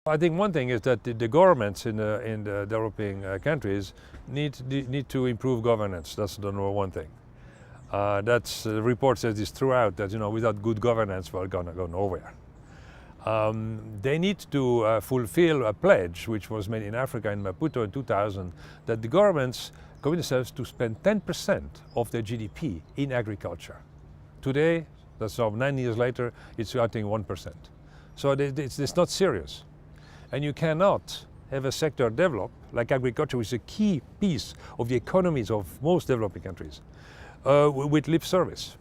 I think one thing is that the governments in the developing countries need to improve governance. That's the number one thing. That's the report says this throughout, that without good governance we're gonna go nowhere. They need to fulfill a pledge which was made in Africa in Maputo in 2000, that the governments commit themselves to spend 10% of their GDP in agriculture. Today, that's now 9 years later, it's I think 1%. So it's not serious. And you cannot have a sector develop, like agriculture, which is a key piece of the economies of most developing countries, with lip service.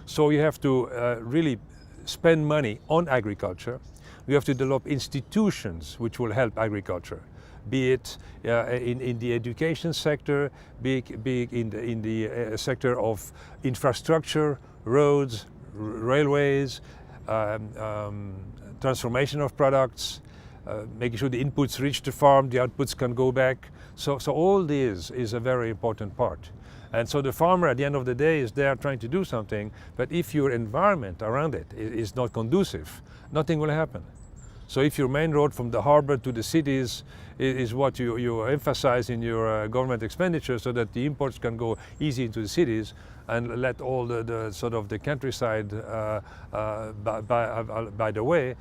So you have to really spend money on agriculture. You have to develop institutions which will help agriculture, be it in the education sector, be it in the sector of infrastructure, roads, railways, transformation of products, making sure the inputs reach the farm, the outputs can go back. So all this is a very important part. And so the farmer at the end of the day is there trying to do something, but if your environment around it is not conducive, nothing will happen. So if your main road from the harbor to the cities is what you emphasize in your government expenditure, so that the imports can go easy into the cities, and let all the sort of the countryside by the way,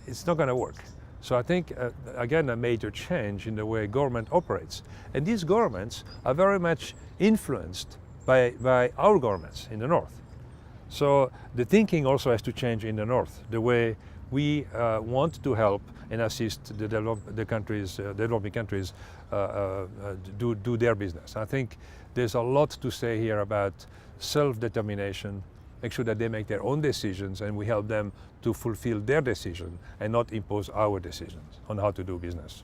it's not going to work. So I think, again, a major change in the way government operates. And these governments are very much influenced by our governments in the north. So the thinking also has to change in the north, the way we want to help and assist the developing countries do their business. I think there's a lot to say here about self-determination, make sure that they make their own decisions and we help them to fulfill their decision and not impose our decisions on how to do business.